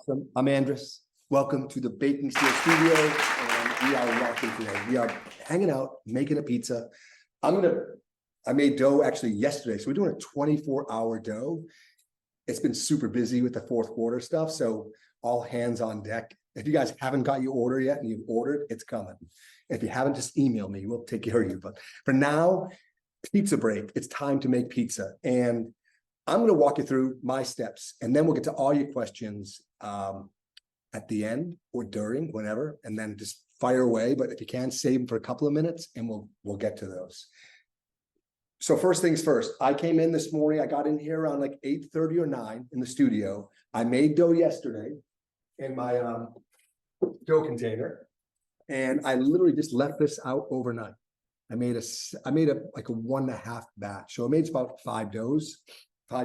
Awesome. I'm Andres. Welcome to the Baking Steel Studio, and we are rocking today. We are hanging out, making a pizza. I made dough actually yesterday, so we're doing a 24-hour dough. It's been super busy with the fourth quarter stuff, so all hands on deck. If you guys haven't got your order yet and you've ordered, it's coming. If you haven't, just email me. We'll take care of you. But for now, pizza break. It's time to make pizza, and I'm going to walk you through my steps, and then we'll get to all your questions at the end or during, whenever, and then just fire away. But if you can, save them for a couple of minutes, and we'll get to those. So first things first, I came in this morning. I got in here around like 8:30 or 9 in the studio. I made dough yesterday in my dough container, and I literally just left this out overnight. I made a like a 1.5 batch, so I made about 5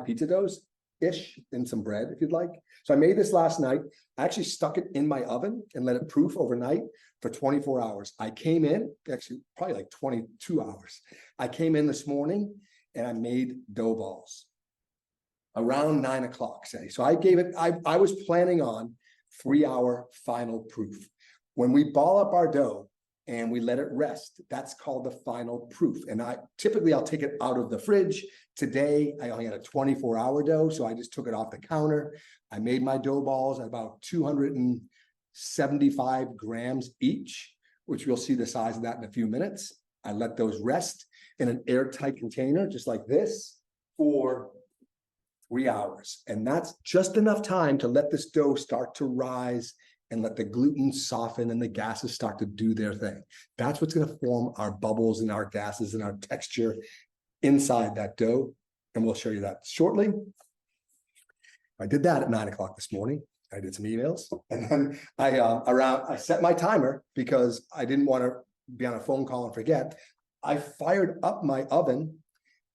pizza doughs ish, and some bread if you'd like. So I made this last night. I actually stuck it in my oven and let it proof overnight for 24 hours. I came in, actually probably like 22 hours. I came in this morning and I made dough balls around 9 o'clock, say. So I gave it, I was planning on 3-hour final proof. When we ball up our dough and we let it rest, that's called the final proof. And I'll take it out of the fridge. Today, I only had a 24-hour dough, so I just took it off the counter. I made my dough balls at about 275 grams each, which you'll see the size of that in a few minutes. I let those rest in an airtight container, just like this, for 3 hours. And that's just enough time to let this dough start to rise and let the gluten soften and the gases start to do their thing. That's what's going to form our bubbles and our gases and our texture inside that dough. And we'll show you that shortly. I did that at 9 o'clock this morning. I did some emails, and then I set my timer because I didn't want to be on a phone call and forget. I fired up my oven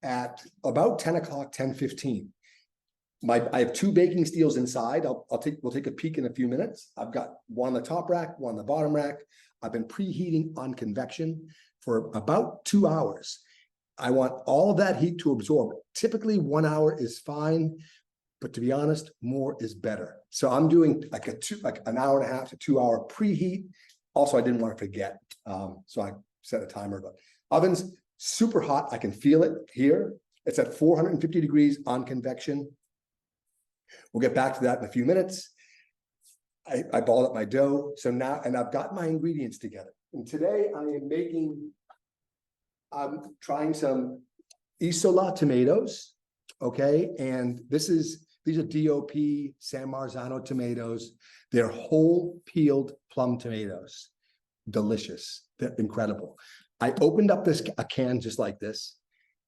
at about 10 o'clock, 10:15. I have 2 baking steels inside. We'll take a peek in a few minutes. I've got one on the top rack, one on the bottom rack. I've been preheating on convection for about 2 hours. I want all of that heat to absorb. Typically 1 hour is fine, but to be honest, more is better. So I'm doing like an hour and a half to 2 hour preheat. Also, I didn't want to forget, so I set a timer. But oven's super hot. I can feel it here. It's at 450 degrees on convection. We'll get back to that in a few minutes. I balled up my dough. So now, and I've got my ingredients together. And today I'm trying some Isola tomatoes. Okay. And these are DOP San Marzano tomatoes. They're whole peeled plum tomatoes. Delicious. They're incredible. I opened up a can just like this,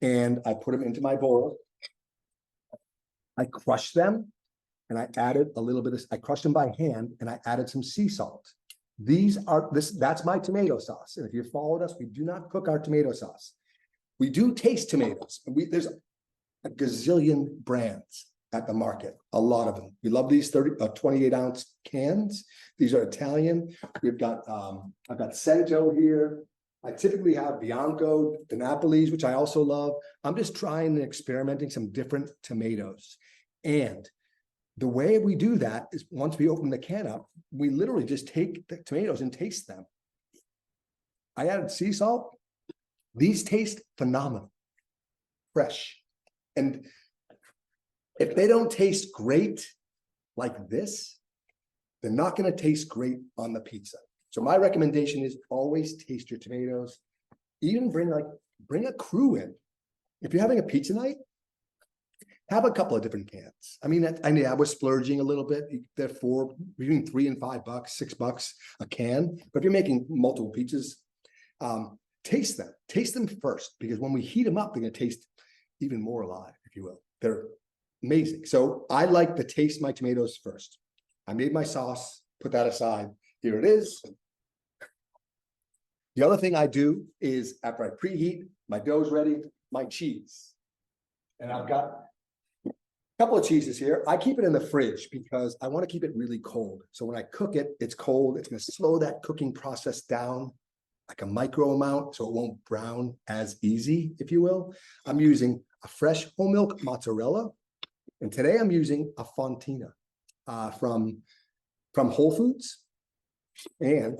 and I put them into my bowl. I crushed them, and I added a little bit of, I crushed them by hand, and I added some sea salt. That's my tomato sauce. And if you followed us, we do not cook our tomato sauce. We do taste tomatoes. There's a gazillion brands at the market, a lot of them. We love these 28-ounce cans. These are Italian. I've got Cento here. I typically have Bianco, the Napolis, which I also love. I'm just trying and experimenting some different tomatoes. And the way we do that is once we open the can up, we literally just take the tomatoes and taste them. I added sea salt. These taste phenomenal, fresh. And if they don't taste great like this, they're not going to taste great on the pizza. So my recommendation is always taste your tomatoes. Even bring a crew in. If you're having a pizza night, have a couple of different cans. I mean, I was splurging a little bit. They're between $3 and $5, $6 a can. But if you're making multiple pizzas, taste them. Taste them first, because when we heat them up, they're going to taste even more alive, if you will. They're amazing. So I like to taste my tomatoes first. I made my sauce, put that aside. Here it is. The other thing I do is after I preheat, my dough's ready, my cheese. And I've got a couple of cheeses here. I keep it in the fridge because I want to keep it really cold. So when I cook it, it's cold. It's going to slow that cooking process down like a micro amount, so it won't brown as easy, if you will. I'm using a fresh whole milk mozzarella. And today I'm using a fontina from from Whole Foods. And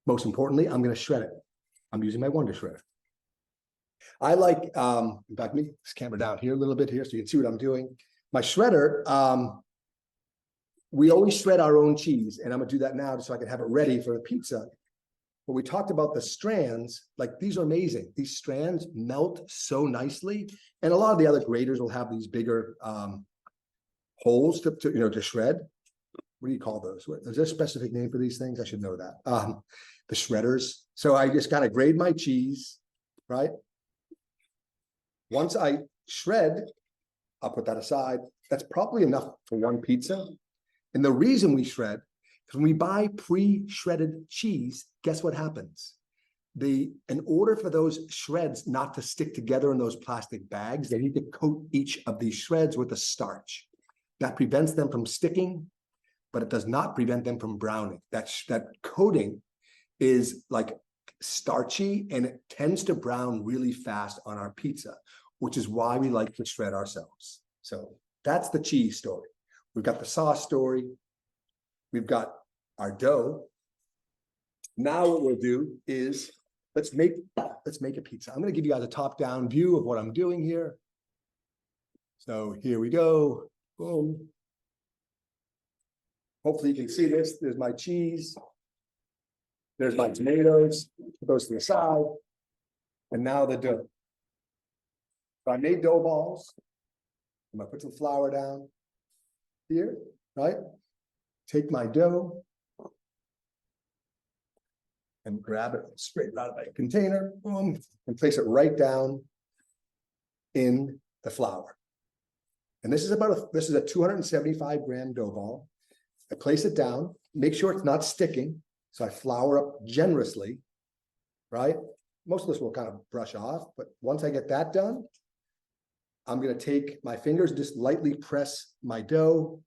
most importantly, I'm going to shred it. I'm using my Wonder Shredder. I like, in fact, me this camera down here a little bit here so you can see what I'm doing. My shredder, we always shred our own cheese, and I'm gonna do that now just so I can have it ready for the pizza. But we talked about the strands, like these are amazing. These strands melt so nicely. And a lot of the other graters will have these bigger holes to shred. What do you call those? Is there a specific name for these things? I should know that. The shredders. So I just kind of grate my cheese, right? Once I shred, I'll put that aside. That's probably enough for one pizza. And the reason we shred, because when we buy pre-shredded cheese, guess what happens? In order for those shreds not to stick together in those plastic bags, they need to coat each of these shreds with a starch. That prevents them from sticking, but it does not prevent them from browning. That coating is like starchy and it tends to brown really fast on our pizza, which is why we like to shred ourselves. So that's the cheese story. We've got the sauce story. We've got our dough. Now what we'll do is let's make a pizza. I'm going to give you guys a top-down view of what I'm doing here. So here we go. Boom. Hopefully you can see this. There's my cheese. There's my tomatoes. Put those to the side. And now the dough. So I made dough balls. I'm gonna put some flour down here, right? Take my dough and grab it straight out of my container, boom, and place it right down in the flour. And this is a 275 gram dough ball. I place it down, make sure it's not sticking. So I flour up generously, right? Most of this will kind of brush off, but once I get that done, I'm going to take my fingers, just lightly press my dough.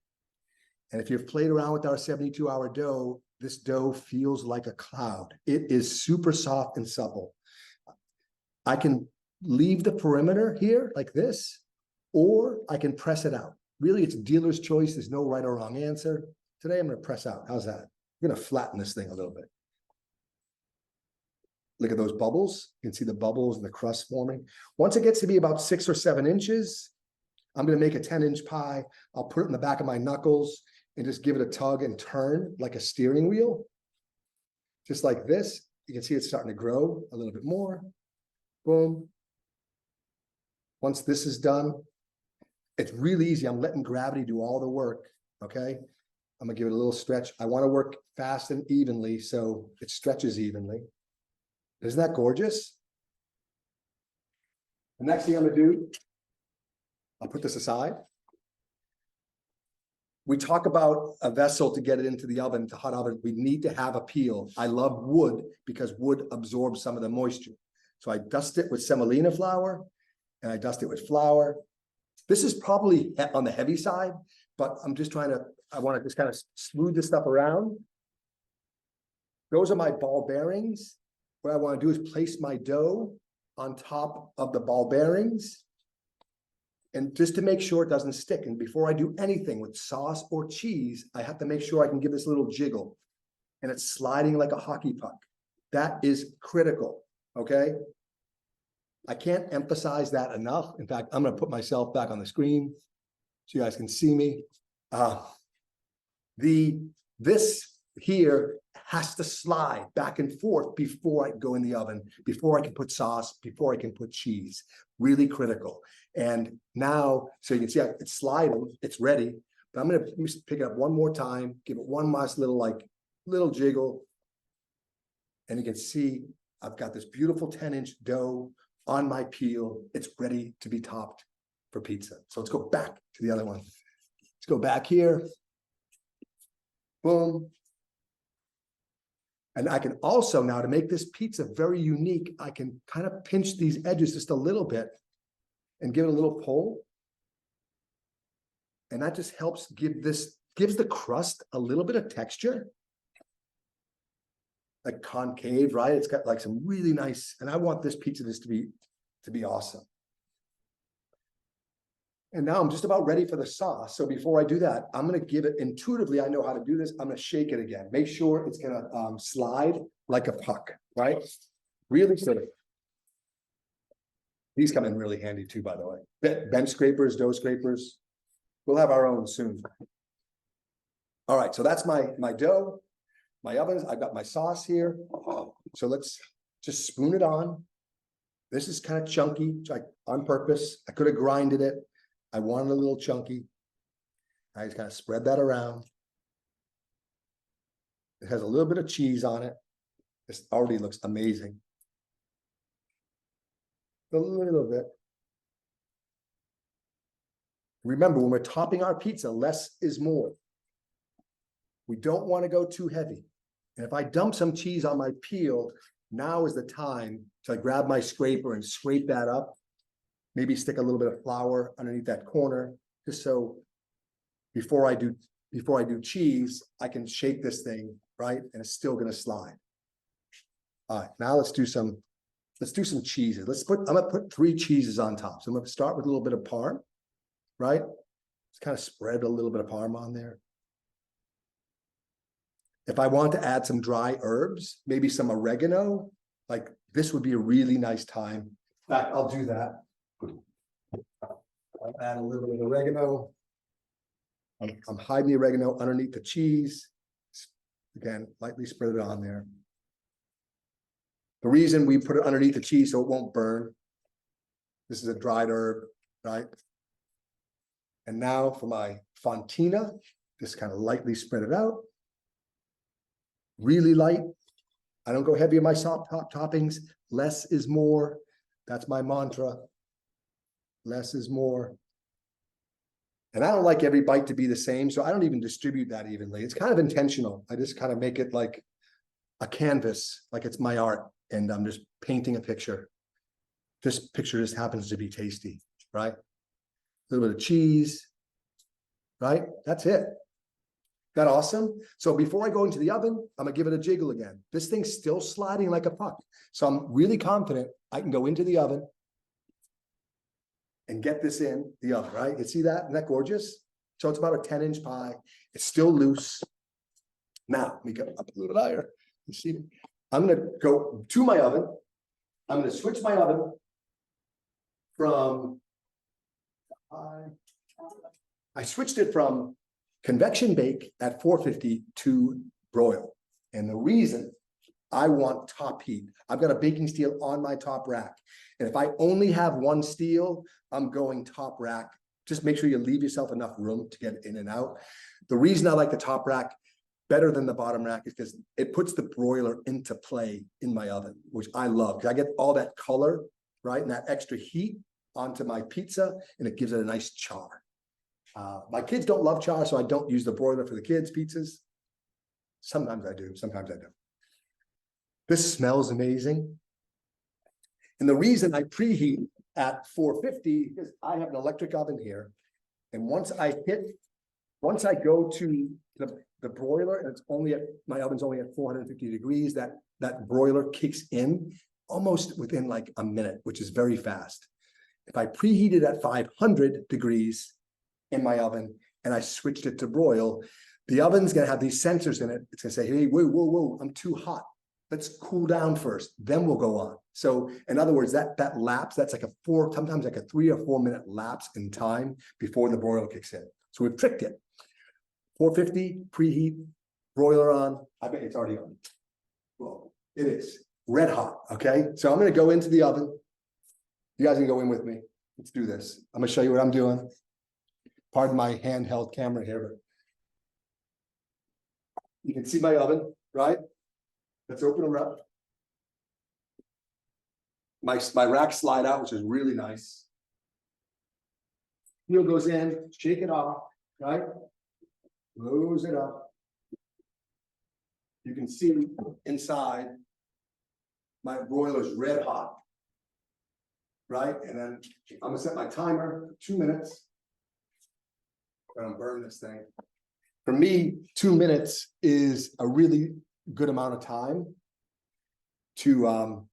And if you've played around with our 72-hour dough, this dough feels like a cloud. It is super soft and supple. I can leave the perimeter here like this, or I can press it out. Really, it's dealer's choice. There's no right or wrong answer. Today, I'm going to press out. How's that? I'm going to flatten this thing a little bit. Look at those bubbles. You can see the bubbles and the crust forming. Once it gets to be about 6 or 7 inches, I'm going to make a 10-inch pie. I'll put it in the back of my knuckles and just give it a tug and turn like a steering wheel. Just like this. You can see it's starting to grow a little bit more. Boom. Once this is done, it's really easy. I'm letting gravity do all the work, okay? I'm gonna give it a little stretch. I wanna work fast and evenly so it stretches evenly. Isn't that gorgeous? The next thing I'm gonna do, I'll put this aside. We talk about a vessel to get it into the oven, the hot oven. We need to have a peel. I love wood because wood absorbs some of the moisture. So I dust it with semolina flour and I dust it with flour. This is probably on the heavy side, but I'm just I want to just kind of smooth this stuff around. Those are my ball bearings. What I want to do is place my dough on top of the ball bearings. And just to make sure it doesn't stick. And before I do anything with sauce or cheese, I have to make sure I can give this little jiggle. And it's sliding like a hockey puck. That is critical, okay? I can't emphasize that enough. In fact, I'm going to put myself back on the screen so you guys can see me. This here has to slide back and forth before I go in the oven, before I can put sauce, before I can put cheese. Really critical. And now, so you can see it's sliding, it's ready, but I'm going to pick it up one more time, give it one last little jiggle. And you can see I've got this beautiful 10-inch dough on my peel. It's ready to be topped for pizza. So let's go back to the other one. Let's go back here. Boom. And I can also now, to make this pizza very unique, I can kind of pinch these edges just a little bit and give it a little pull. And that just helps gives the crust a little bit of texture. Like concave, right? It's got like some really nice, and I want this pizza to be awesome. And now I'm just about ready for the sauce. So before I do that, I'm gonna give it intuitively. I know how to do this. I'm gonna shake it again. Make sure it's gonna slide like a puck, right? Really silly. These come in really handy too, by the way. Bench scrapers, dough scrapers. We'll have our own soon. All right, so that's my dough, my ovens. I've got my sauce here. So let's just spoon it on. This is kind of chunky, like on purpose. I could have grinded it. I wanted a little chunky. I just kind of spread that around. It has a little bit of cheese on it. This already looks amazing. A little bit. Remember, when we're topping our pizza, less is more. We don't want to go too heavy. And if I dump some cheese on my peel, now is the time to grab my scraper and scrape that up. Maybe stick a little bit of flour underneath that corner, just so before I do cheese, I can shake this thing, right? And it's still gonna slide. All right, now let's do some cheeses. I'm gonna put 3 cheeses on top. So I'm gonna start with a little bit of Parm, right? Just kind of spread a little bit of Parm on there. If I want to add some dry herbs, maybe some oregano, like this would be a really nice time. In fact, I'll do that. I'll add a little bit of oregano. I'm hiding the oregano underneath the cheese. Again, lightly spread it on there. The reason we put it underneath the cheese so it won't burn. This is a dried herb, right? And now for my fontina, just kind of lightly spread it out. Really light. I don't go heavy on my soft top toppings. Less is more. That's my mantra. Less is more. And I don't like every bite to be the same, so I don't even distribute that evenly. It's kind of intentional. I just kind of make it like a canvas, like it's my art, and I'm just painting a picture. This picture just happens to be tasty, right? A little bit of cheese, right? That's it. That awesome? So before I go into the oven, I'm gonna give it a jiggle again. This thing's still sliding like a puck. So I'm really confident I can go into the oven and get this in the oven, right? You see that? Isn't that gorgeous? So it's about a 10-inch pie. It's still loose. Now, let me go up a little bit higher. You see, I'm gonna go to my oven. I'm gonna switch my oven from, I switched it from convection bake at 450 to broil. And the reason I want top heat, I've got a baking steel on my top rack. And if I only have one steel, I'm going top rack. Just make sure you leave yourself enough room to get in and out. The reason I like the top rack better than the bottom rack is because it puts the broiler into play in my oven, which I love, because I get all that color, right? And that extra heat onto my pizza, and it gives it a nice char. My kids don't love char, so I don't use the broiler for the kids' pizzas. Sometimes I do, sometimes I don't. This smells amazing. And the reason I preheat at 450 is I have an electric oven here. And once I go to the broiler, and it's only my oven's only at 450 degrees, that broiler kicks in almost within like a minute, which is very fast. If I preheat it at 500 degrees in my oven and I switched it to broil, the oven's gonna have these sensors in it. It's gonna say, hey, whoa, I'm too hot. Let's cool down first, then we'll go on. So in other words, that lapse, that's like sometimes like a 3 or 4 minute lapse in time before the broiler kicks in. So we've tricked it. 450 preheat, broiler on. I bet it's already on. Well, it is red hot. Okay, so I'm gonna go into the oven. You guys can go in with me. Let's do this. I'm gonna show you what I'm doing. Pardon my handheld camera here, but you can see my oven, right? Let's open her up. My rack slide out, which is really nice. Wheel goes in, shake it off, right? Close it up. You can see inside my broiler's red hot, right? And then I'm gonna set my timer for 2 minutes. I'm gonna burn this thing. For me, 2 minutes is a really good amount of time to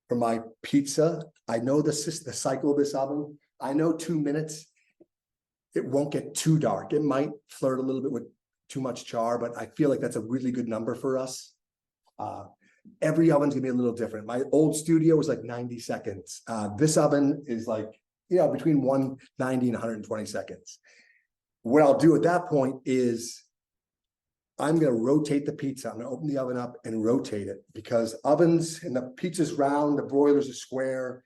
for my pizza. I know the cycle of this oven. I know 2 minutes, it won't get too dark. It might flirt a little bit with too much char, but I feel like that's a really good number for us. Every oven's gonna be a little different. My old studio was like 90 seconds. This oven is like, between 190 and 120 seconds. What I'll do at that point is I'm gonna rotate the pizza. I'm gonna open the oven up and rotate it, because ovens and the pizza's round, the broiler's a square.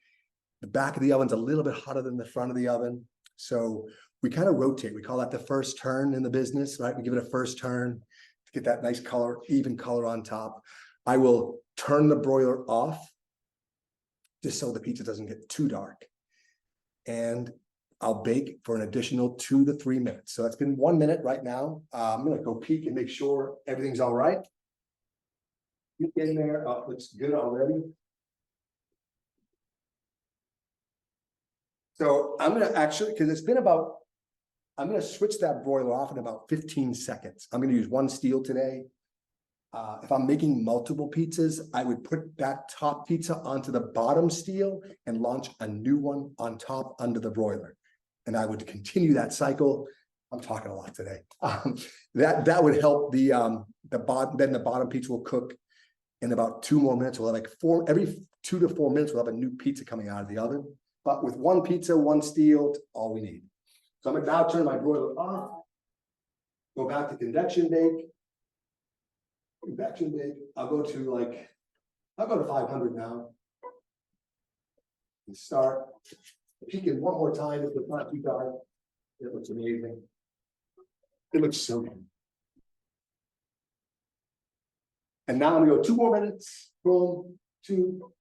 The back of the oven's a little bit hotter than the front of the oven. So we kind of rotate. We call that the first turn in the business, right? We give it a first turn to get that nice color, even color on top. I will turn the broiler off just so the pizza doesn't get too dark. And I'll bake for an additional 2 to 3 minutes. So that's been 1 minute right now. I'm gonna go peek and make sure everything's all right. Get in there, looks good already. So I'm gonna actually, because it's been about, I'm gonna switch that broiler off in about 15 seconds. I'm gonna use one steel today. If I'm making multiple pizzas, I would put that top pizza onto the bottom steel and launch a new one on top under the broiler. And I would continue that cycle. I'm talking a lot today. That would help the bottom, then the bottom pizza will cook in about 2 more minutes. We'll have like every 2 to 4 minutes, we'll have a new pizza coming out of the oven. But with one pizza, one steel, all we need. So I'm gonna now turn my broiler off, go back to convection bake. Convection bake, I'll go to 500 now. And start peeking one more time if it's not too dark. It looks amazing. It looks so good. And now I'm gonna go 2 more minutes. Boom, 2.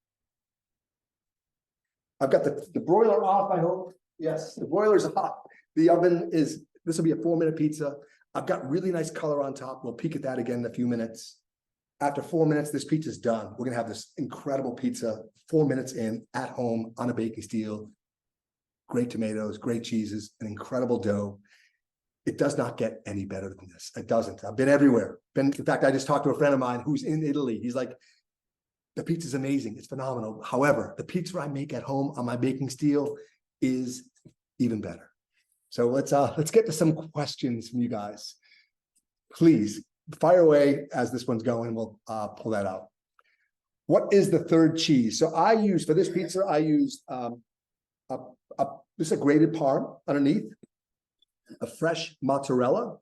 I've got the broiler off, I hope. Yes, the broiler's off. The oven is, this will be a 4-minute pizza. I've got really nice color on top. We'll peek at that again in a few minutes. After 4 minutes, this pizza's done. We're gonna have this incredible pizza 4 minutes in at home on a baking steel. Great tomatoes, great cheeses, an incredible dough. It does not get any better than this. It doesn't. I've been everywhere. In fact, I just talked to a friend of mine who's in Italy. He's like, the pizza's amazing. It's phenomenal. However, the pizza I make at home on my baking steel is even better. So let's get to some questions from you guys. Please fire away as this one's going. We'll pull that out. What is the third cheese? So I use, for this pizza, I used this is a grated Parm underneath, a fresh mozzarella,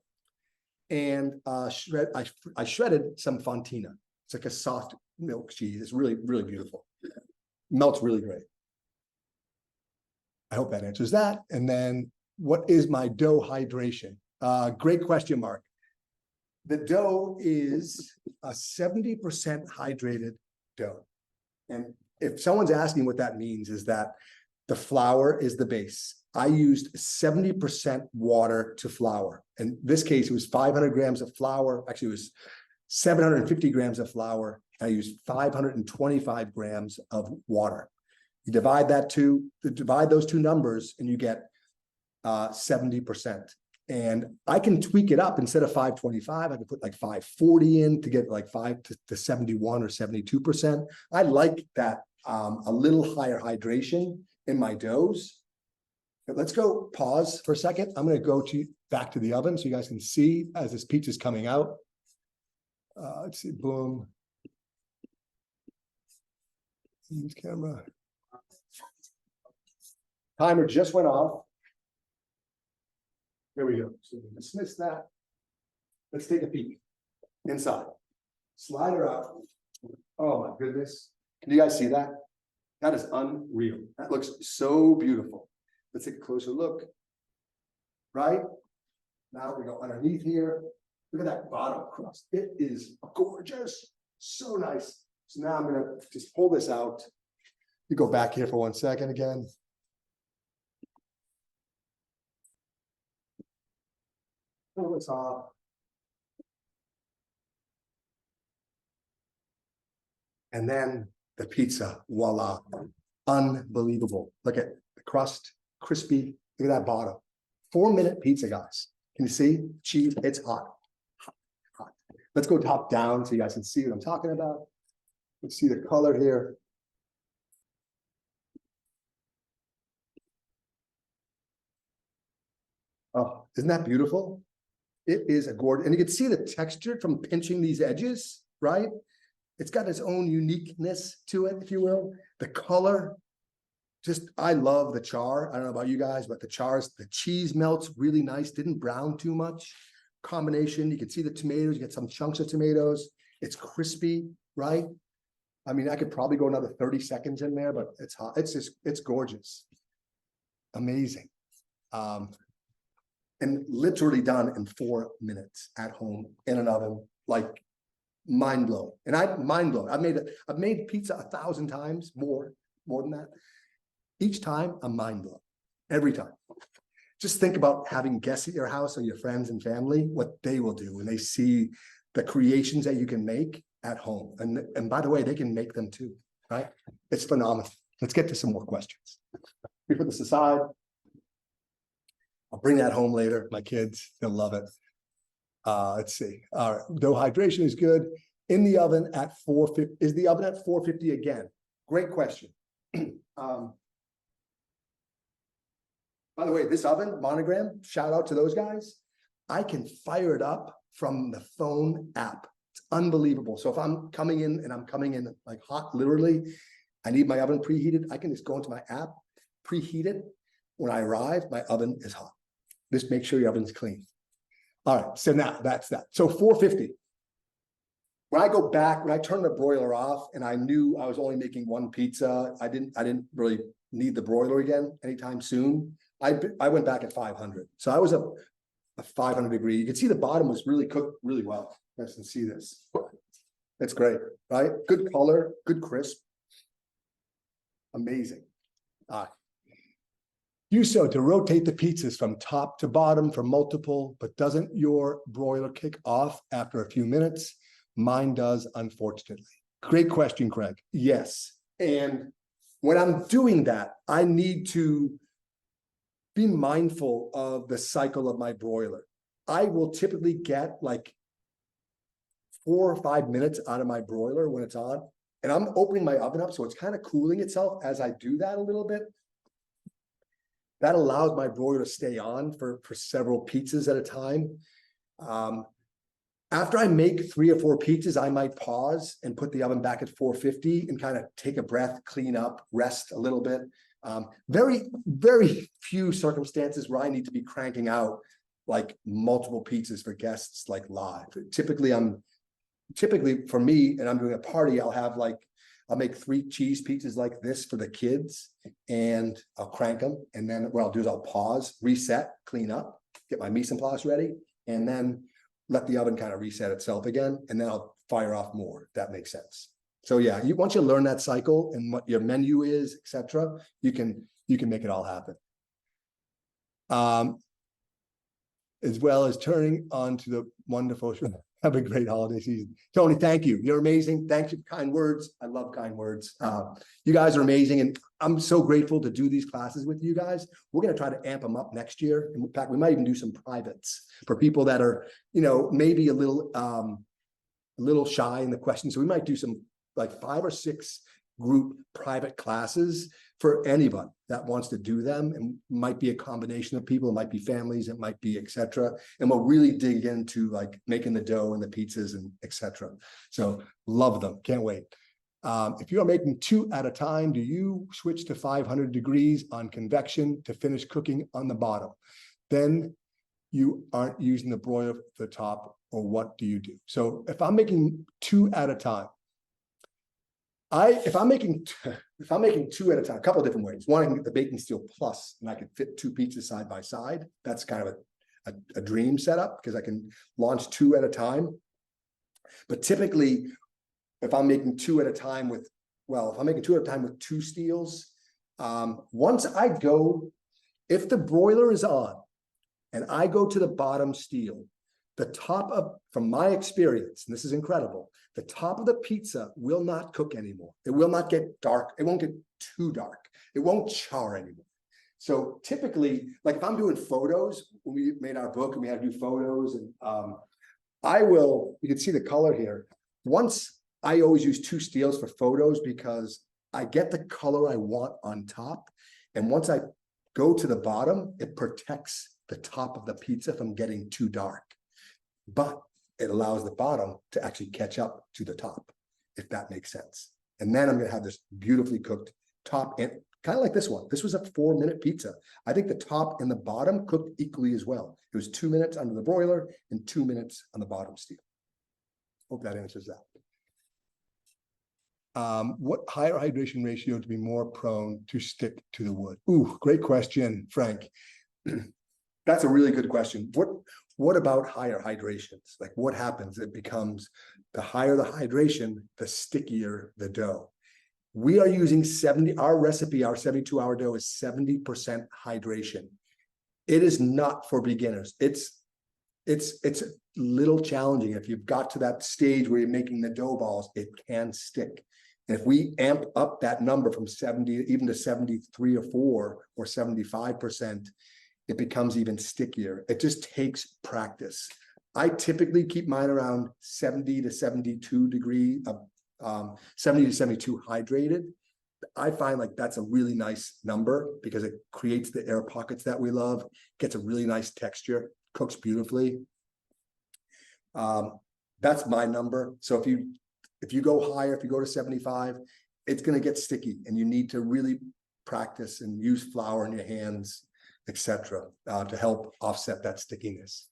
and I shredded some fontina. It's like a soft milk cheese. It's really, really beautiful. Melts really great. I hope that answers that. And then what is my dough hydration? Great question, Mark. The dough is a 70% hydrated dough. And if someone's asking what that means, is that the flour is the base. I used 70% water to flour. In this case, it was 500 grams of flour. Actually, it was 750 grams of flour. I used 525 grams of water. You divide those two numbers and you get 70%. And I can tweak it up. Instead of 525, I can put like 540 in to get like 5 to 71 or 72%. I like that a little higher hydration in my doughs. But let's go pause for a second. I'm going to go back to the oven so you guys can see as this pizza is coming out. Let's see, boom. Use camera. Timer just went off. There we go. So we dismiss that. Let's take a peek inside. Slide her out. Oh my goodness. Can you guys see that? That is unreal. That looks so beautiful. Let's take a closer look. Right? Now we go underneath here. Look at that bottom crust. It is gorgeous. So nice. So now I'm going to just pull this out. You go back here for 1 second again. Pull this off. And then the pizza, voila, unbelievable. Look at the crust, crispy. Look at that bottom. 4-minute pizza, guys. Can you see? Cheese, it's hot. Hot, hot. Let's go top down so you guys can see what I'm talking about. Let's see the color here. Oh, isn't that beautiful? It is a gorgeous, and you can see the texture from pinching these edges, right? It's got its own uniqueness to it, if you will. The color, just, I love the char. I don't know about you guys, but the cheese melts really nice, didn't brown too much. Combination, you can see the tomatoes, you get some chunks of tomatoes. It's crispy, right? I mean, I could probably go another 30 seconds in there, but it's hot. It's just, it's gorgeous. Amazing. And literally done in 4 minutes at home in an oven, like mind blown. And mind blown. I've made pizza 1,000 times, more than that. Each time I'm mind blown, every time. Just think about having guests at your house or your friends and family, what they will do when they see the creations that you can make at home. And by the way, they can make them too, right? It's phenomenal. Let's get to some more questions. We put this aside. I'll bring that home later. My kids, they'll love it. Let's see. All right. Dough hydration is good. In the oven at 450. Is the oven at 450 again? Great question. By the way, this oven, Monogram, shout out to those guys. I can fire it up from the phone app. It's unbelievable. So if I'm coming in and I'm coming in like hot, literally, I need my oven preheated. I can just go into my app, preheat it. When I arrive, my oven is hot. Just make sure your oven's clean. All right, so now that's that. So 450. When I go back, when I turn the broiler off and I knew I was only making one pizza, I didn't really need the broiler again anytime soon. I went back at 500. So I was a 500 degree. You can see the bottom was really cooked really well. You guys can see this. That's great, right? Good color, good crisp. Amazing. All right. Use so to rotate the pizzas from top to bottom for multiple, but doesn't your broiler kick off after a few minutes? Mine does, unfortunately. Great question, Craig. Yes. And when I'm doing that, I need to be mindful of the cycle of my broiler. I will typically get like 4 or 5 minutes out of my broiler when it's on, and I'm opening my oven up, so it's kind of cooling itself as I do that a little bit. That allows my broiler to stay on for several pizzas at a time. After I make 3 or 4 pizzas, I might pause and put the oven back at 450 and kind of take a breath, clean up, rest a little bit. Very, very few circumstances where I need to be cranking out like multiple pizzas for guests like live. Typically for me, and I'm doing a party, I'll make 3 cheese pizzas like this for the kids, and I'll crank them. And then what I'll do is I'll pause, reset, clean up, get my mise en place ready, and then let the oven kind of reset itself again. And then I'll fire off more, if that makes sense. So yeah, once you learn that cycle and what your menu is, etc., you can make it all happen. As well as turning on to the wonderful show. Have a great holiday season. Tony, thank you. You're amazing. Thank you for kind words. I love kind words. You guys are amazing. And I'm so grateful to do these classes with you guys. We're going to try to amp them up next year. In fact, we might even do some privates for people that are, maybe a little shy in the questions. So we might do some like 5 or 6 group private classes for anyone that wants to do them, and might be a combination of people, it might be families, it might be etc. And we'll really dig into like making the dough and the pizzas and etc. So love them, can't wait. If you are making 2 at a time, do you switch to 500 degrees on convection to finish cooking on the bottom? Then you aren't using the broiler for the top, or what do you do? So if I'm making 2 at a time, if I'm making 2 at a time, a couple of different ways. One, I can get the baking steel plus, and I can fit 2 pizzas side by side. That's kind of a dream setup, because I can launch 2 at a time. But typically, if I'm making 2 at a time with 2 steels, once I go, if the broiler is on and I go to the bottom steel, the top of, from my experience, and this is incredible, the top of the pizza will not cook anymore. It will not get dark. It won't get too dark. It won't char anymore. So typically, like if I'm doing photos, when we made our book and we had to do photos, and you can see the color here. I always use 2 steels for photos because I get the color I want on top. And once I go to the bottom, it protects the top of the pizza from getting too dark, but it allows the bottom to actually catch up to the top, if that makes sense. And then I'm going to have this beautifully cooked top, and kind of like this one. This was a 4-minute pizza. I think the top and the bottom cooked equally as well. It was 2 minutes under the broiler and 2 minutes on the bottom steel. Hope that answers that. What higher hydration ratio to be more prone to stick to the wood? Ooh, great question, Frank. That's a really good question. What about higher hydrations? Like what happens? It becomes the higher the hydration, the stickier the dough. We are using 70, our recipe, our 72-hour dough is 70% hydration. It is not for beginners. It's a little challenging. If you've got to that stage where you're making the dough balls, it can stick. And if we amp up that number from 70, even to 73 or 4 or 75%, it becomes even stickier. It just takes practice. I typically keep mine around 70 to 72 degree, 70 to 72 hydrated. I find like that's a really nice number because it creates the air pockets that we love, gets a really nice texture, cooks beautifully. That's my number. So if you go higher, if you go to 75, it's going to get sticky, and you need to really practice and use flour in your hands, etc., to help offset that stickiness.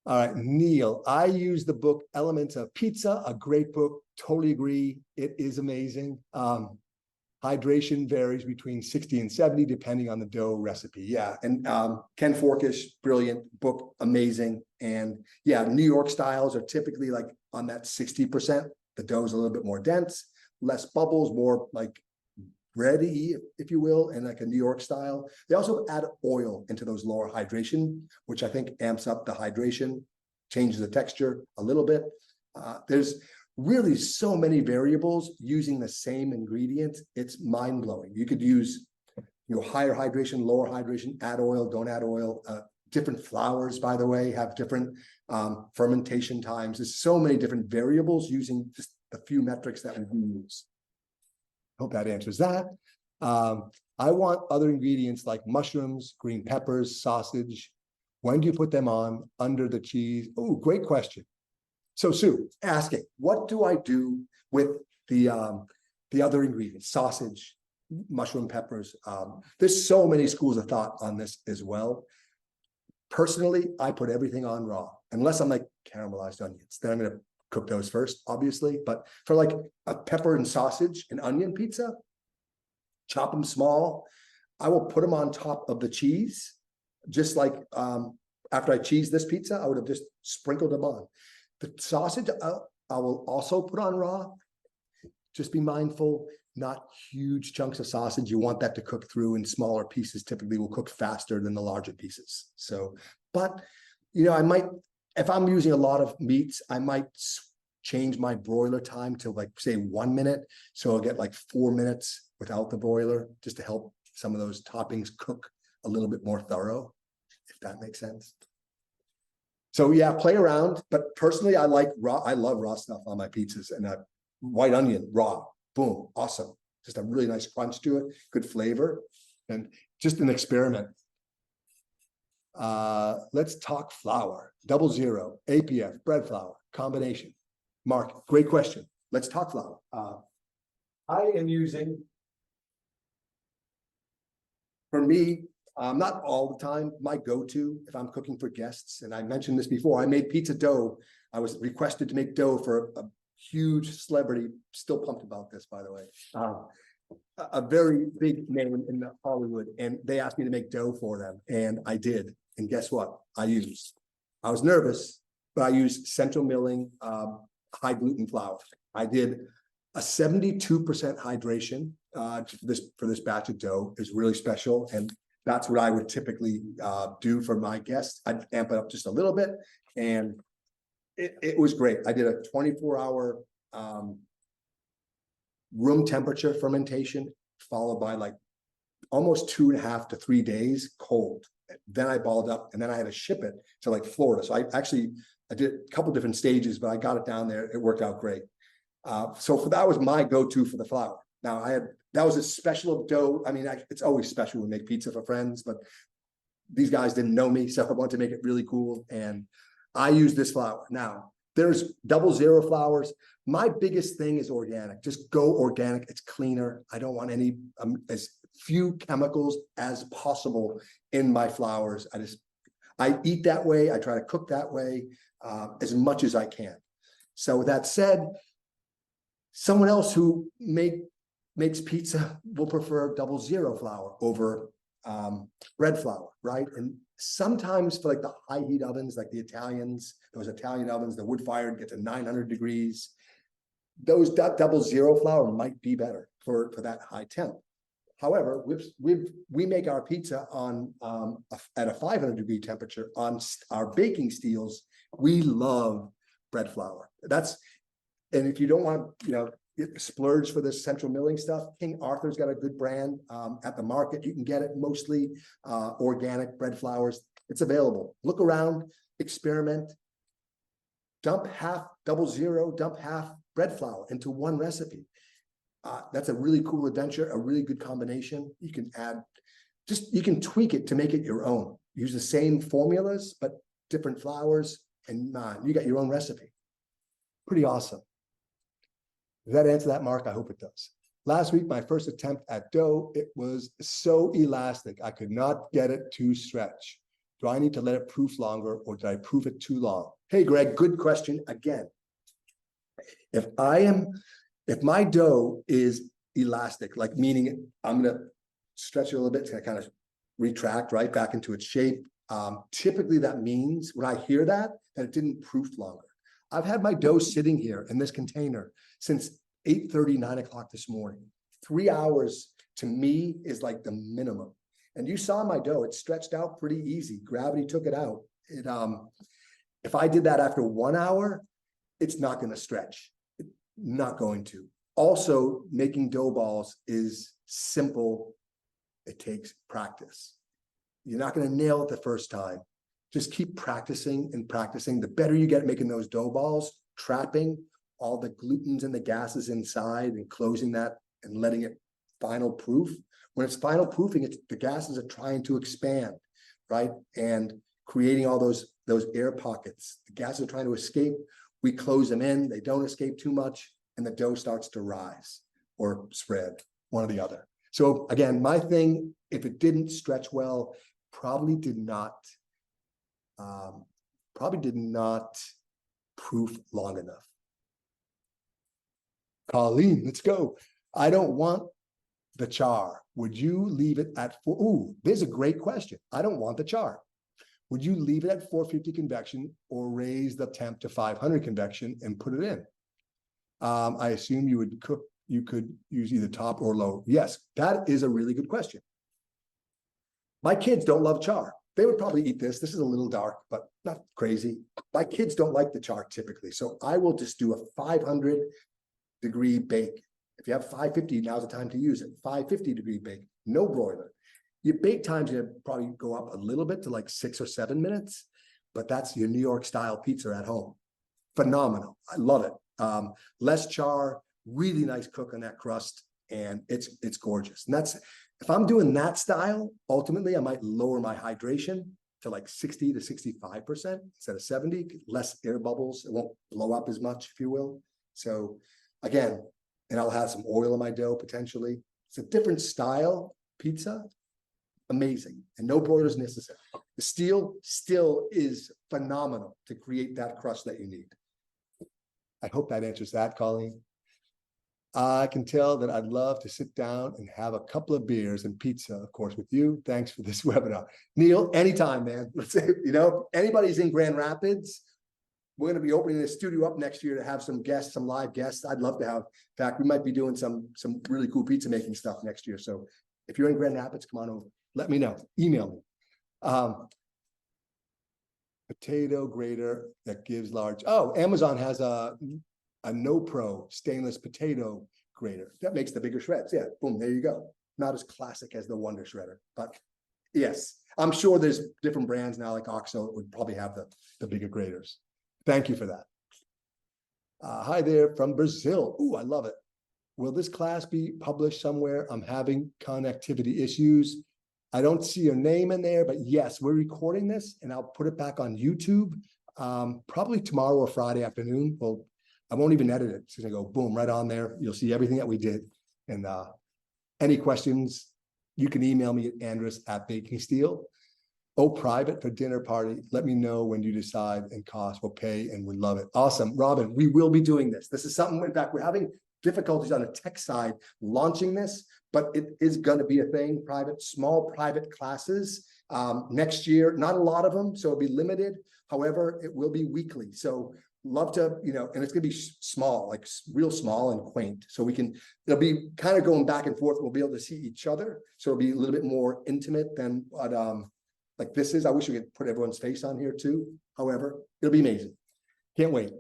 All right, Neil, I use the book Elements of Pizza, a great book. Totally agree. It is amazing. Hydration varies between 60 and 70, depending on the dough recipe. Yeah, and Ken Forkish, brilliant book, amazing. And yeah, New York styles are typically like on that 60%. The dough is a little bit more dense, less bubbles, more like bready, if you will, and like a New York style. They also add oil into those lower hydration, which I think amps up the hydration, changes the texture a little bit. There's really so many variables using the same ingredient. It's mind-blowing. You could use, higher hydration, lower hydration, add oil, don't add oil. Different flours, by the way, have different fermentation times. There's so many different variables using just the few metrics that we use. Hope that answers that. I want other ingredients like mushrooms, green peppers, sausage. When do you put them on under the cheese? Oh, great question. So Sue, asking, what do I do with the other ingredients? Sausage, mushroom, peppers. There's so many schools of thought on this as well. Personally, I put everything on raw, unless I'm like caramelized onions. Then I'm going to cook those first, obviously. But for like a pepper and sausage and onion pizza, chop them small. I will put them on top of the cheese, just like after I cheese this pizza, I would have just sprinkled them on. The sausage, I will also put on raw. Just be mindful, not huge chunks of sausage. You want that to cook through, and smaller pieces typically will cook faster than the larger pieces. So, but I might, if I'm using a lot of meats, I might change my broiler time to like say 1 minute. So I'll get like 4 minutes without the broiler, just to help some of those toppings cook a little bit more thorough, if that makes sense. So yeah, play around, but personally, I like raw. I love raw stuff on my pizzas, and white onion, raw, boom, awesome. Just a really nice crunch to it, good flavor, and just an experiment. Let's talk flour, 00, APF, bread flour, combination. Mark, great question. Let's talk flour. I am using, for me, not all the time, my go-to if I'm cooking for guests, and I mentioned this before, I made pizza dough. I was requested to make dough for a huge celebrity, still pumped about this, by the way, a very big name in Hollywood, and they asked me to make dough for them, and I did. And guess what? I was nervous, but I used Central Milling high gluten flour. I did a 72% hydration for this batch of dough. Is really special, and that's what I would typically do for my guests. I'd amp it up just a little bit, and it was great. I did a 24-hour room temperature fermentation, followed by like almost 2.5 to 3 days cold. Then I balled up, and then I had to ship it to like Florida. So I did a couple different stages, but I got it down there. It worked out great. So that was my go-to for the flour. Now that was a special dough. I mean, it's always special when we make pizza for friends, but these guys didn't know me, so I want to make it really cool. And I use this flour. Now, there's 00 flours. My biggest thing is organic. Just go organic. It's cleaner. I don't want any as few chemicals as possible in my flours. I eat that way. I try to cook that way as much as I can. So with that said, someone else who makes pizza will prefer 00 flour over bread flour, right? And sometimes for like the high heat ovens, like the Italians, those Italian ovens, the wood fired get to 900 degrees. Those 00 flour might be better for that high temp. However, we make our pizza on at a 500 degree temperature on our baking steels. We love bread flour. And if you don't want, splurge for this central milling stuff, King Arthur's got a good brand at the market. You can get it mostly organic bread flours. It's available. Look around, experiment, dump half 00, dump half bread flour into one recipe. That's a really cool adventure, a really good combination. You can you can tweak it to make it your own. Use the same formulas, but different flours, and you got your own recipe. Pretty awesome. Does that answer that, Mark? I hope it does. Last week, my first attempt at dough, it was so elastic. I could not get it to stretch. Do I need to let it proof longer, or did I proof it too long? Hey, Greg, good question again. If my dough is elastic, like meaning I'm going to stretch it a little bit to kind of retract right back into its shape. Typically that means when I hear that it didn't proof longer. I've had my dough sitting here in this container since 8:30, 9 o'clock this morning. 3 hours to me is like the minimum. And you saw my dough, it stretched out pretty easy. Gravity took it out. If I did that after 1 hour, it's not going to stretch. Not going to. Also, making dough balls is simple. It takes practice. You're not going to nail it the first time. Just keep practicing and practicing. The better you get at making those dough balls, trapping all the glutens and the gases inside and closing that and letting it final proof. When it's final proofing, the gases are trying to expand, right? And creating all those air pockets. The gases are trying to escape. We close them in. They don't escape too much, and the dough starts to rise or spread, one or the other. So again, my thing, if it didn't stretch well, probably did not proof long enough. Colleen, let's go. I don't want the char. Would you leave it at 4? Ooh, there's a great question. I don't want the char. Would you leave it at 450 convection or raise the temp to 500 convection and put it in? I assume you could use either top or low. Yes, that is a really good question. My kids don't love char. They would probably eat this. This is a little dark, but not crazy. My kids don't like the char typically. So I will just do a 500 degree bake. If you have 550, now's the time to use it. 550 degree bake, no broiler. Your bake time's gonna probably go up a little bit to like 6 or 7 minutes, but that's your New York style pizza at home. Phenomenal. I love it. Less char, really nice cook on that crust, and it's gorgeous. And that's, if I'm doing that style, ultimately I might lower my hydration to like 60 to 65% instead of 70, less air bubbles. It won't blow up as much, if you will. So again, and I'll have some oil in my dough potentially. It's a different style pizza. Amazing, and no broilers necessary. The steel still is phenomenal to create that crust that you need. I hope that answers that, Colleen. I can tell that I'd love to sit down and have a couple of beers and pizza, of course, with you. Thanks for this webinar. Neil, anytime, man. Let's say, anybody's in Grand Rapids, we're going to be opening the studio up next year to have some guests, some live guests. I'd love to have. In fact, we might be doing some really cool pizza making stuff next year. So if you're in Grand Rapids, come on over. Let me know. Email me. Potato grater that gives large. Oh, Amazon has a No Pro stainless potato grater that makes the bigger shreds. Yeah, boom, there you go. Not as classic as the Wonder Shredder, but yes, I'm sure there's different brands now, like OXO would probably have the bigger graters. Thank you for that. Hi there from Brazil. Ooh, I love it. Will this class be published somewhere? I'm having connectivity issues. I don't see your name in there, but yes, we're recording this and I'll put it back on YouTube probably tomorrow or Friday afternoon. Well, I won't even edit it. It's gonna go boom right on there. You'll see everything that we did. And any questions, you can email me at Andrus@Baking Steel. Oh, private for dinner party. Let me know when you decide and cost. We'll pay and we love it. Awesome. Robin, we will be doing this. This is something, in fact, we're having difficulties on the tech side launching this, but it is going to be a thing, small private classes next year. Not a lot of them, so it'll be limited. However, it will be weekly. So love to, and it's going to be small, like real small and quaint. So it'll be kind of going back and forth. We'll be able to see each other. So it'll be a little bit more intimate than what like this is. I wish we could put everyone's face on here too. However, it'll be amazing. Can't wait.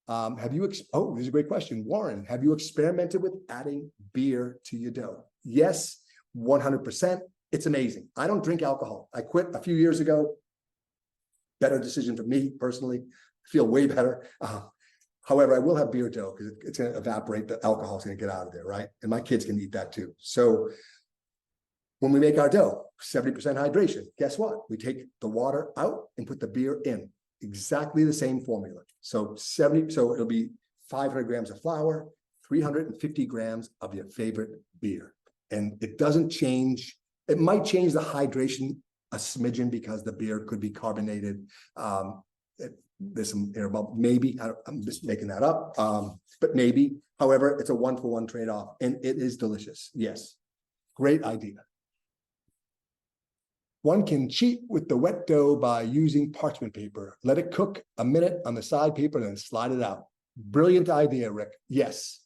This is a great question. Warren, have you experimented with adding beer to your dough? Yes, 100%. It's amazing. I don't drink alcohol. I quit a few years ago. Better decision for me personally. I feel way better. However, I will have beer dough because it's going to evaporate. The alcohol is going to get out of there, right? And my kids can eat that too. So when we make our dough, 70% hydration, guess what? We take the water out and put the beer in. Exactly the same formula. So it'll be 500 grams of flour, 350 grams of your favorite beer. And it doesn't change. It might change the hydration a smidgen because the beer could be carbonated. There's some air bubble, maybe. I'm just making that up, but maybe. However, it's a 1-for-1 trade-off, and it is delicious. Yes, great idea. One can cheat with the wet dough by using parchment paper. Let it cook a minute on the side paper and then slide it out. Brilliant idea, Rick. Yes.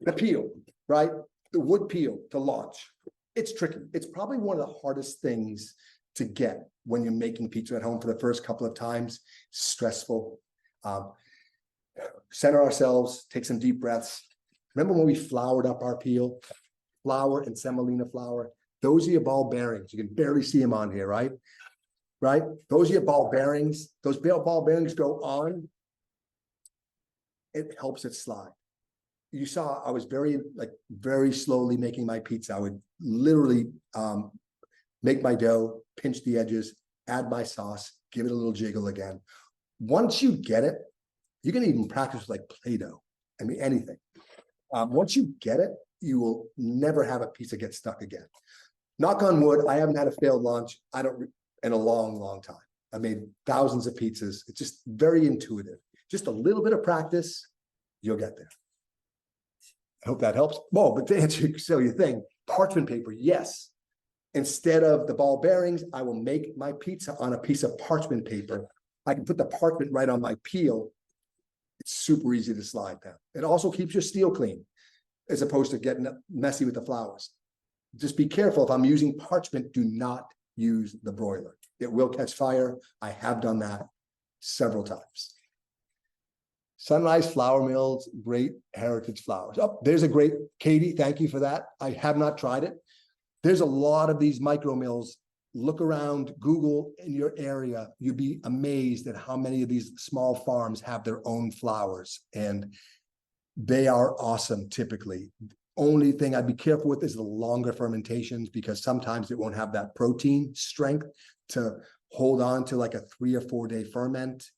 The peel, right? The wood peel to launch. It's tricky. It's probably one of the hardest things to get when you're making pizza at home for the first couple of times. Stressful. Center ourselves, take some deep breaths. Remember when we floured up our peel? Flour and semolina flour. Those are your ball bearings. You can barely see them on here, right? Right? Those are your ball bearings. Those ball bearings go on. It helps it slide. You saw I was very slowly making my pizza. I would literally make my dough, pinch the edges, add my sauce, give it a little jiggle again. Once you get it, you can even practice with like Play-Doh. I mean, anything. Once you get it, you will never have a pizza get stuck again. Knock on wood, I haven't had a failed launch. In a long, long time. I made thousands of pizzas. It's just very intuitive. Just a little bit of practice, you'll get there. I hope that helps. Oh, but to answer your thing, parchment paper, yes. Instead of the ball bearings, I will make my pizza on a piece of parchment paper. I can put the parchment right on my peel. It's super easy to slide down. It also keeps your steel clean as opposed to getting messy with the flours. Just be careful. If I'm using parchment, do not use the broiler. It will catch fire. I have done that several times. Sunrise Flour Mills, great heritage flours. Oh, there's a great, Katie, thank you for that. I have not tried it. There's a lot of these micro mills. Look around, Google in your area. You'd be amazed at how many of these small farms have their own flours, and they are awesome typically. Only thing I'd be careful with is the longer fermentations, because sometimes it won't have that protein strength to hold on to like a 3 or 4 day ferment.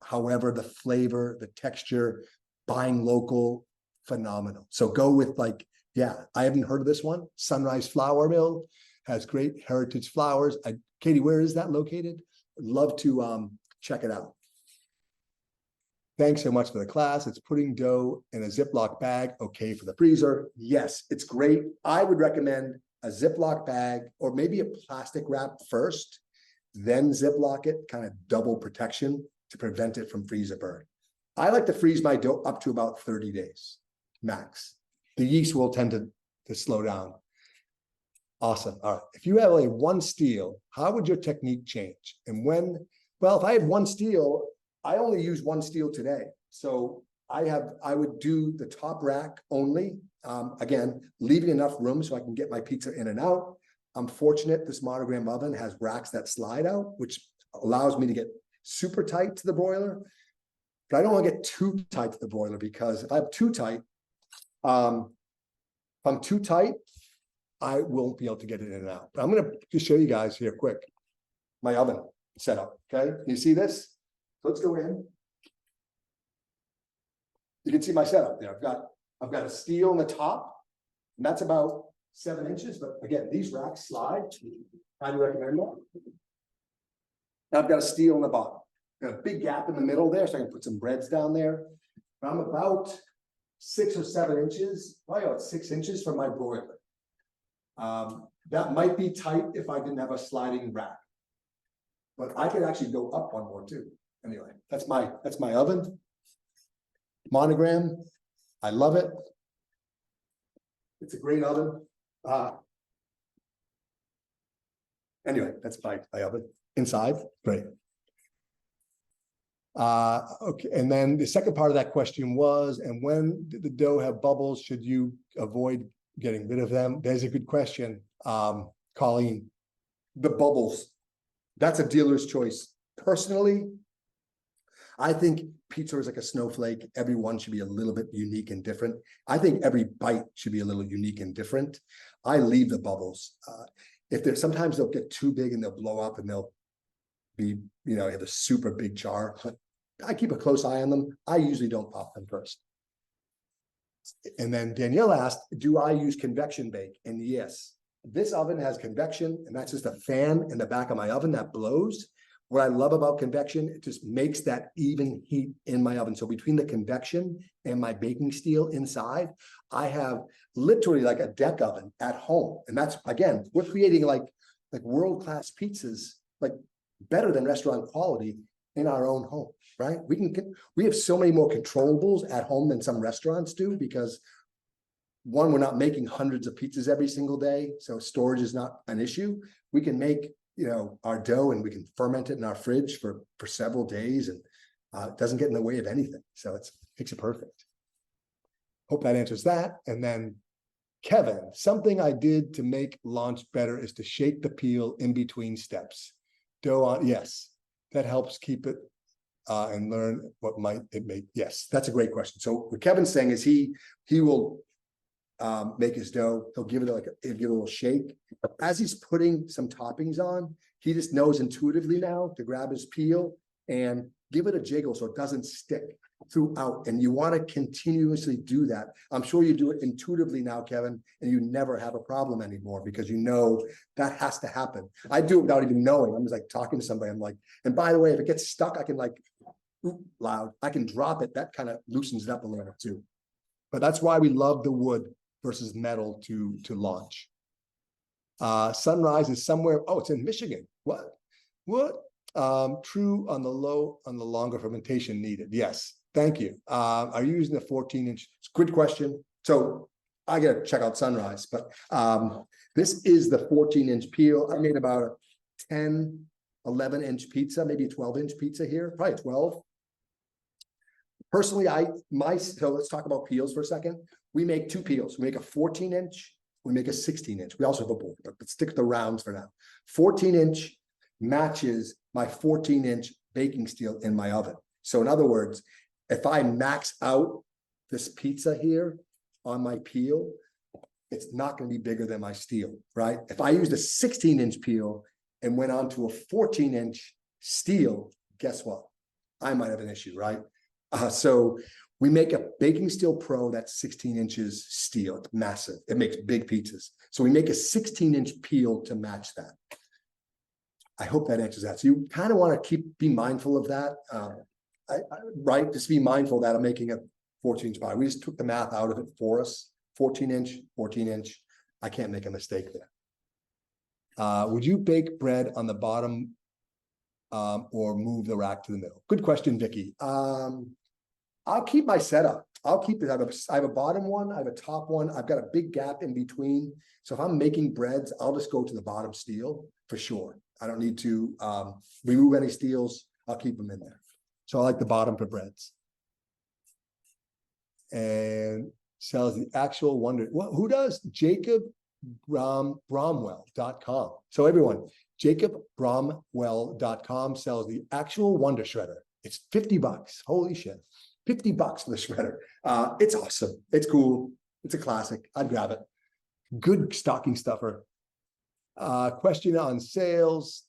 However, the flavor, the texture, buying local, phenomenal. So go with I haven't heard of this one. Sunrise Flour Mill has great heritage flours. Katie, where is that located? I'd love to check it out. Thanks so much for the class. It's putting dough in a Ziploc bag. Okay for the freezer. Yes, it's great. I would recommend a Ziploc bag or maybe a plastic wrap first, then Ziploc it, kind of double protection to prevent it from freezer burn. I like to freeze my dough up to about 30 days max. The yeast will tend to slow down. Awesome. All right. If you have only one steel, how would your technique change? And when? Well, if I had one steel, I only use one steel today. So I would do the top rack only. Again, leaving enough room so I can get my pizza in and out. I'm fortunate this monogram oven has racks that slide out, which allows me to get super tight to the broiler. But I don't want to get too tight to the broiler, because if I'm too tight, I won't be able to get it in and out. But I'm gonna just show you guys here quick my oven setup. Okay, you see this? So let's go in. You can see my setup there. I've got a steel on the top, and that's about 7 inches. But again, these racks slide. Highly recommend that. Now I've got a steel on the bottom. Got a big gap in the middle there, so I can put some breads down there. But I'm about 6 or 7 inches, probably about 6 inches from my broiler. That might be tight if I didn't have a sliding rack, but I could actually go up one more too. Anyway, that's my oven. Monogram. I love it. It's a great oven. Anyway, that's my oven inside. Great. Okay, and then the second part of that question was, and when did the dough have bubbles, should you avoid getting rid of them? There's a good question, Colleen. The bubbles, that's a dealer's choice. Personally, I think pizza is like a snowflake. Everyone should be a little bit unique and different. I think every bite should be a little unique and different. I leave the bubbles. If they're sometimes they'll get too big and they'll blow up and they'll be, you know, have a super big jar. But I keep a close eye on them. I usually don't pop them first. And then Danielle asked, do I use convection bake? And yes, this oven has convection, and that's just a fan in the back of my oven that blows. What I love about convection, it just makes that even heat in my oven. So between the convection and my baking steel inside, I have literally like a deck oven at home. And that's, again, we're creating like world-class pizzas, like better than restaurant quality in our own home, right? We have so many more controllables at home than some restaurants do, because one, we're not making hundreds of pizzas every single day, so storage is not an issue. We can make, you know, our dough and we can ferment it in our fridge for several days, and it doesn't get in the way of anything. So it makes it perfect. Hope that answers that. And then Kevin, something I did to make launch better is to shake the peel in between steps. Dough on, yes, that helps keep it and learn what might it make. Yes, that's a great question. So what Kevin's saying is he will make his dough. He'll give it he'll give it a little shake. As he's putting some toppings on, he just knows intuitively now to grab his peel and give it a jiggle so it doesn't stick throughout. And you want to continuously do that. I'm sure you do it intuitively now, Kevin, and you never have a problem anymore because you know that has to happen. I do it without even knowing. I'm just like talking to somebody. I'm like, and by the way, if it gets stuck, I can like loud. I can drop it. That kind of loosens it up a little bit too. But that's why we love the wood versus metal to launch. Sunrise is somewhere. Oh, it's in Michigan. What? True on the longer fermentation needed. Yes. Thank you. Are you using the 14-inch? It's a good question. So I gotta check out Sunrise, but this is the 14-inch peel. I made about a 10, 11-inch pizza, maybe a 12-inch pizza here, probably 12. Personally, so let's talk about peels for a second. We make 2 peels. We make a 14-inch, we make a 16-inch. We also have a board, but let's stick with the rounds for now. 14-inch matches my 14-inch baking steel in my oven. So in other words, if I max out this pizza here on my peel, it's not going to be bigger than my steel, right? If I used a 16-inch peel and went on to a 14-inch steel, guess what? I might have an issue, right? So we make a baking steel pro that's 16 inches steel. It's massive. It makes big pizzas. So we make a 16-inch peel to match that. I hope that answers that. So you kind of want to be mindful of that, right? Just be mindful that I'm making a 14-inch pie. We just took the math out of it for us. 14-inch, 14-inch. I can't make a mistake there. Would you bake bread on the bottom or move the rack to the middle? Good question, Vicky. I'll keep my setup. I'll keep it. I have a bottom one. I have a top one. I've got a big gap in between. So if I'm making breads, I'll just go to the bottom steel for sure. I don't need to remove any steels. I'll keep them in there. So I like the bottom for breads. And sells the actual wonder. Well, who does? Jacob Bromwell.com. So everyone, jacobbromwell.com sells the actual Wonder Shredder. It's $50. Holy shit. $50 for the shredder. It's awesome. It's cool. It's a classic. I'd grab it. Good stocking stuffer. Question on sales.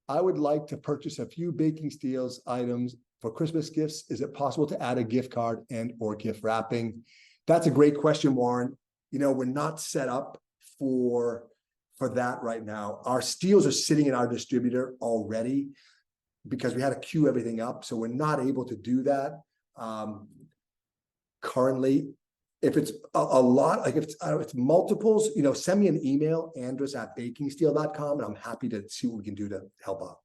I would like to purchase a few baking steels items for Christmas gifts. Is it possible to add a gift card and or gift wrapping? That's a great question, Warren. You know, we're not set up for that right now. Our steels are sitting in our distributor already because we had to queue everything up. So we're not able to do that currently. If it's a lot, like if it's multiples, you know, send me an email, andres@bakingsteel.com, and I'm happy to see what we can do to help out.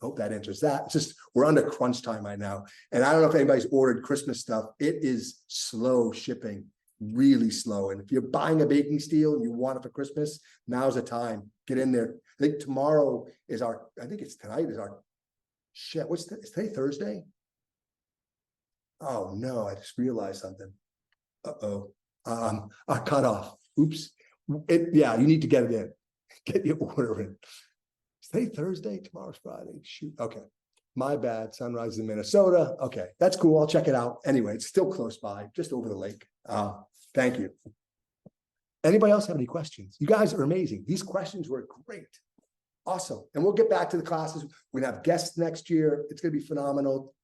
Hope that answers that. It's just, we're under crunch time right now. And I don't know if anybody's ordered Christmas stuff. It is slow shipping, really slow. And if you're buying a baking steel and you want it for Christmas, now's the time. Get in there. I think tomorrow is I think it's tonight is our shit. Is today Thursday? Oh no, I just realized something. I cut off. Oops. Yeah, you need to get it in. Get your order in. Is today Thursday? Tomorrow's Friday. Shoot. Okay. My bad. Sunrise in Minnesota. Okay. That's cool. I'll check it out. Anyway, it's still close by, just over the lake. Thank you. Anybody else have any questions? You guys are amazing. These questions were great. Awesome. And we'll get back to the classes. We're gonna have guests next year. It's gonna be phenomenal.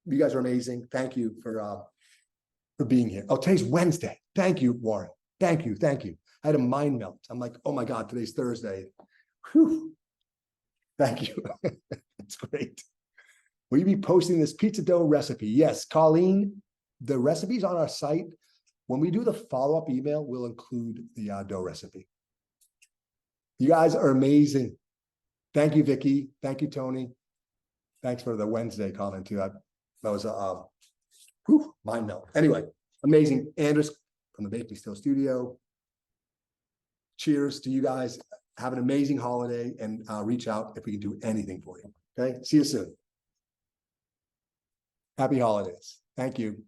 You guys are amazing. Thank you for being here. Oh, today's Wednesday. Thank you, Warren. Thank you. Thank you. I had a mind melt. I'm like, oh my God, today's Thursday. Whew. Thank you. That's great. Will you be posting this pizza dough recipe? Yes, Colleen, the recipe's on our site. When we do the follow-up email, we'll include the dough recipe. You guys are amazing. Thank you, Vicky. Thank you, Tony. Thanks for the Wednesday comment too. That was a mind melt. Anyway, amazing. Andres from the Baking Steel Studio. Cheers to you guys. Have an amazing holiday and reach out if we can do anything for you. Okay. See you soon. Happy holidays. Thank you.